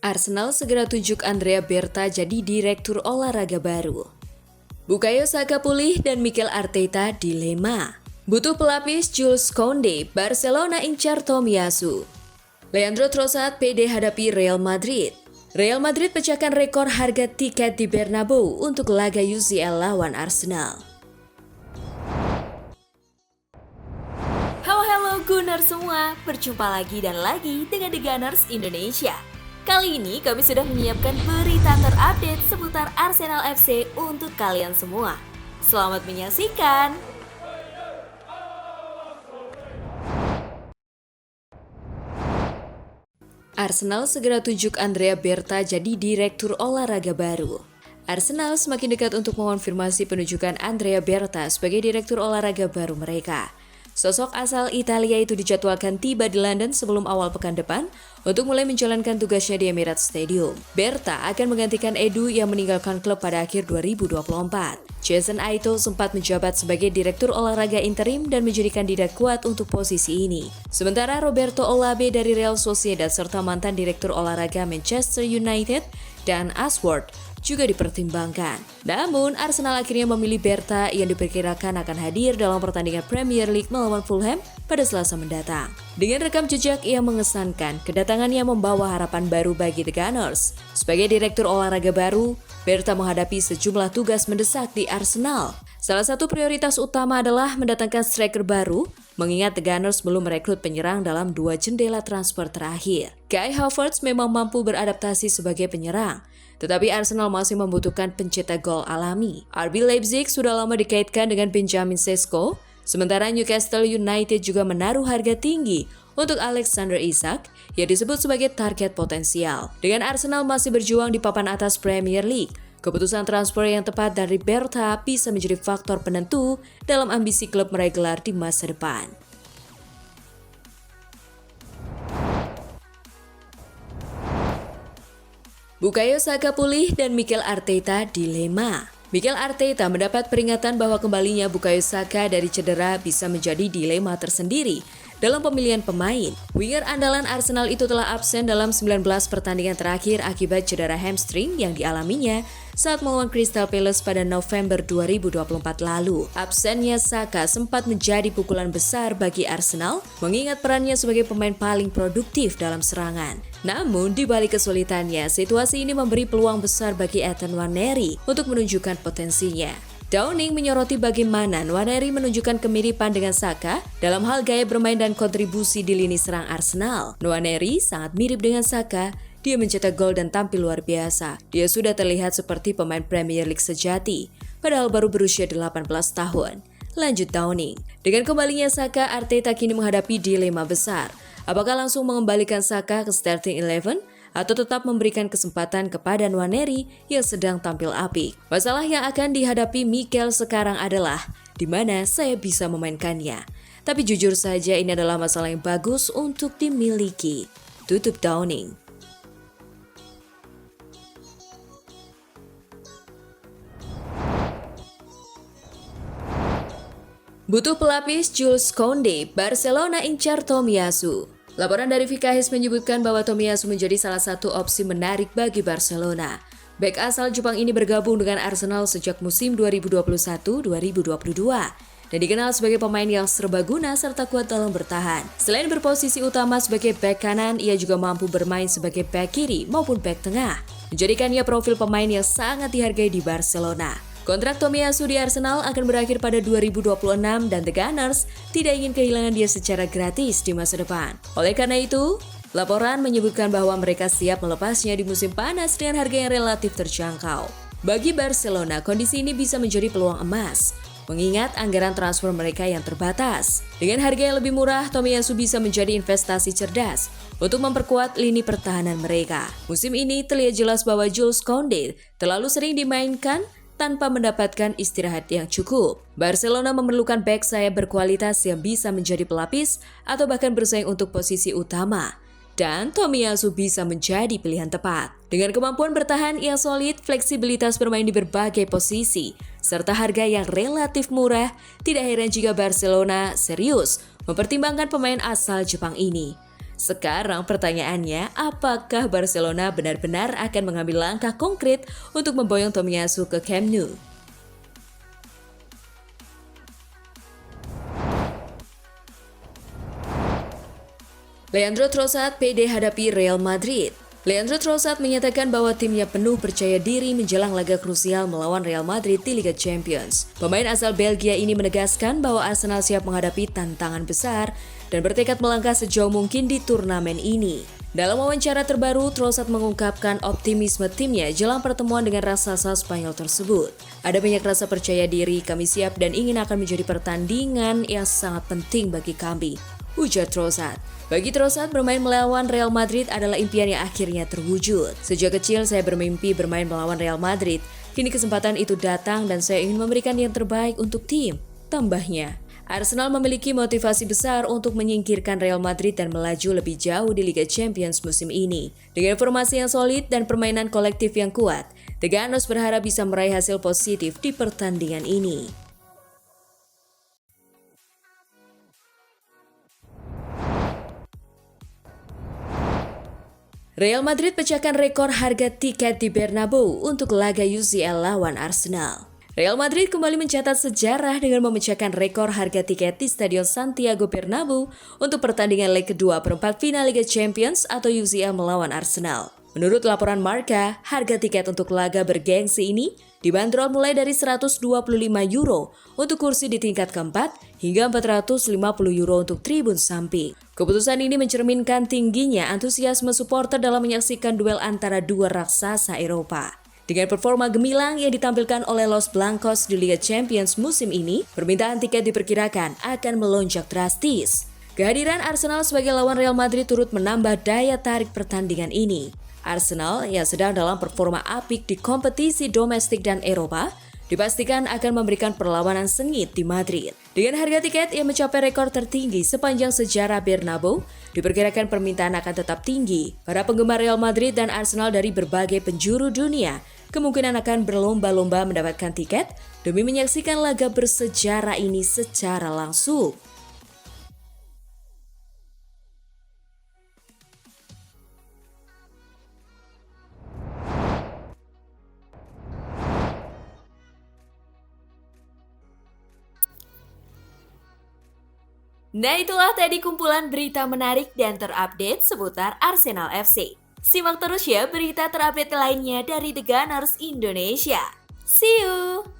Arsenal segera tunjuk Andrea Berta jadi direktur olahraga baru. Bukayo Saka pulih dan Mikel Arteta dilema. Butuh pelapis Jules Koundé, Barcelona incar Tomiyasu. Leandro Trossard PD hadapi Real Madrid. Real Madrid pecahkan rekor harga tiket di Bernabeu untuk laga UCL lawan Arsenal. Halo Gunners semua, berjumpa lagi dan lagi dengan The Gunners Indonesia. Kali ini kami sudah menyiapkan berita terupdate seputar Arsenal FC untuk kalian semua. Selamat menyaksikan! Arsenal segera tunjuk Andrea Berta jadi direktur olahraga baru. Arsenal semakin dekat untuk mengonfirmasi penunjukan Andrea Berta sebagai direktur olahraga baru mereka. Sosok asal Italia itu dijadwalkan tiba di London sebelum awal pekan depan untuk mulai menjalankan tugasnya di Emirates Stadium. Berta akan menggantikan Edu yang meninggalkan klub pada akhir 2024. Jason Aito sempat menjabat sebagai direktur olahraga interim dan menjadi kandidat kuat untuk posisi ini. Sementara Roberto Olabe dari Real Sociedad serta mantan direktur olahraga Manchester United dan Ashworth juga dipertimbangkan. Namun, Arsenal akhirnya memilih Berta yang diperkirakan akan hadir dalam pertandingan Premier League melawan Fulham pada Selasa mendatang. Dengan rekam jejak yang mengesankan, kedatangannya membawa harapan baru bagi The Gunners. Sebagai direktur olahraga baru, Berta menghadapi sejumlah tugas mendesak di Arsenal. Salah satu prioritas utama adalah mendatangkan striker baru, mengingat The Gunners belum merekrut penyerang dalam 2 jendela transfer terakhir. Kai Havertz memang mampu beradaptasi sebagai penyerang, tetapi Arsenal masih membutuhkan pencetak gol alami. RB Leipzig sudah lama dikaitkan dengan Benjamin Sesko, sementara Newcastle United juga menaruh harga tinggi untuk Alexander Isak yang disebut sebagai target potensial. Dengan Arsenal masih berjuang di papan atas Premier League, keputusan transfer yang tepat dari Berta bisa menjadi faktor penentu dalam ambisi klub meraih gelar di masa depan. Bukayo Saka pulih dan Mikel Arteta dilema. Mikel Arteta mendapat peringatan bahwa kembalinya Bukayo Saka dari cedera bisa menjadi dilema tersendiri dalam pemilihan pemain. Winger andalan Arsenal itu telah absen dalam 19 pertandingan terakhir akibat cedera hamstring yang dialaminya saat melawan Crystal Palace pada November 2024 lalu. Absennya Saka sempat menjadi pukulan besar bagi Arsenal, mengingat perannya sebagai pemain paling produktif dalam serangan. Namun, di balik kesulitannya, situasi ini memberi peluang besar bagi Ethan Nwaneri untuk menunjukkan potensinya. Downing menyoroti bagaimana Nwaneri menunjukkan kemiripan dengan Saka dalam hal gaya bermain dan kontribusi di lini serang Arsenal. Nwaneri sangat mirip dengan Saka, dia mencetak gol dan tampil luar biasa. Dia sudah terlihat seperti pemain Premier League sejati, padahal baru berusia 18 tahun. Lanjut Downing. Dengan kembalinya Saka, Arteta kini menghadapi dilema besar. Apakah langsung mengembalikan Saka ke starting 11 atau tetap memberikan kesempatan kepada Nwaneri yang sedang tampil apik? Masalah yang akan dihadapi Mikel sekarang adalah di mana saya bisa memainkannya. Tapi jujur saja ini adalah masalah yang bagus untuk dimiliki. Tutup Downing. Butuh pelapis Jules Koundé, Barcelona incar Tomiyasu. Laporan dari Fikahis menyebutkan bahwa Tomiyasu menjadi salah satu opsi menarik bagi Barcelona. Bek asal Jepang ini bergabung dengan Arsenal sejak musim 2021-2022 dan dikenal sebagai pemain yang serbaguna serta kuat dalam bertahan. Selain berposisi utama sebagai bek kanan, ia juga mampu bermain sebagai bek kiri maupun bek tengah, menjadikannya profil pemain yang sangat dihargai di Barcelona. Kontrak Tomiyasu di Arsenal akan berakhir pada 2026 dan The Gunners tidak ingin kehilangan dia secara gratis di masa depan. Oleh karena itu, laporan menyebutkan bahwa mereka siap melepasnya di musim panas dengan harga yang relatif terjangkau. Bagi Barcelona, kondisi ini bisa menjadi peluang emas, mengingat anggaran transfer mereka yang terbatas. Dengan harga yang lebih murah, Tomiyasu bisa menjadi investasi cerdas untuk memperkuat lini pertahanan mereka. Musim ini terlihat jelas bahwa Jules Koundé terlalu sering dimainkan tanpa mendapatkan istirahat yang cukup. Barcelona memerlukan bek sayap berkualitas yang bisa menjadi pelapis atau bahkan bersaing untuk posisi utama. Dan Tomiyasu bisa menjadi pilihan tepat. Dengan kemampuan bertahan yang solid, fleksibilitas bermain di berbagai posisi, serta harga yang relatif murah, tidak heran jika Barcelona serius mempertimbangkan pemain asal Jepang ini. Sekarang pertanyaannya, apakah Barcelona benar-benar akan mengambil langkah konkret untuk memboyong Tomiyasu ke Camp Nou? Leandro Trossard pede hadapi Real Madrid. Leandro Trossard menyatakan bahwa timnya penuh percaya diri menjelang laga krusial melawan Real Madrid di Liga Champions. Pemain asal Belgia ini menegaskan bahwa Arsenal siap menghadapi tantangan besar dan bertekad melangkah sejauh mungkin di turnamen ini. Dalam wawancara terbaru, Trossard mengungkapkan optimisme timnya jelang pertemuan dengan raksasa Spanyol tersebut. Ada banyak rasa percaya diri, kami siap dan ingin akan menjadi pertandingan yang sangat penting bagi kami, ujar Trossard. Bagi Trossard, bermain melawan Real Madrid adalah impian yang akhirnya terwujud. Sejak kecil saya bermimpi bermain melawan Real Madrid. Kini kesempatan itu datang dan saya ingin memberikan yang terbaik untuk tim, tambahnya. Arsenal memiliki motivasi besar untuk menyingkirkan Real Madrid dan melaju lebih jauh di Liga Champions musim ini. Dengan formasi yang solid dan permainan kolektif yang kuat, The Gunners berharap bisa meraih hasil positif di pertandingan ini. Real Madrid pecahkan rekor harga tiket di Bernabeu untuk laga UCL lawan Arsenal. Real Madrid kembali mencatat sejarah dengan memecahkan rekor harga tiket di Stadion Santiago Bernabeu untuk pertandingan leg kedua perempat final Liga Champions atau UCL melawan Arsenal. Menurut laporan Marca, harga tiket untuk laga bergengsi ini dibanderol mulai dari 125 euro untuk kursi di tingkat keempat hingga 450 euro untuk tribun samping. Keputusan ini mencerminkan tingginya antusiasme supporter dalam menyaksikan duel antara dua raksasa Eropa. Dengan performa gemilang yang ditampilkan oleh Los Blancos di Liga Champions musim ini, permintaan tiket diperkirakan akan melonjak drastis. Kehadiran Arsenal sebagai lawan Real Madrid turut menambah daya tarik pertandingan ini. Arsenal yang sedang dalam performa apik di kompetisi domestik dan Eropa, dipastikan akan memberikan perlawanan sengit di Madrid. Dengan harga tiket yang mencapai rekor tertinggi sepanjang sejarah Bernabeu, diperkirakan permintaan akan tetap tinggi. Para penggemar Real Madrid dan Arsenal dari berbagai penjuru dunia kemungkinan akan berlomba-lomba mendapatkan tiket demi menyaksikan laga bersejarah ini secara langsung. Nah, itulah tadi kumpulan berita menarik dan terupdate seputar Arsenal FC. Simak terus ya berita terupdate lainnya dari The Gunners Indonesia. See you!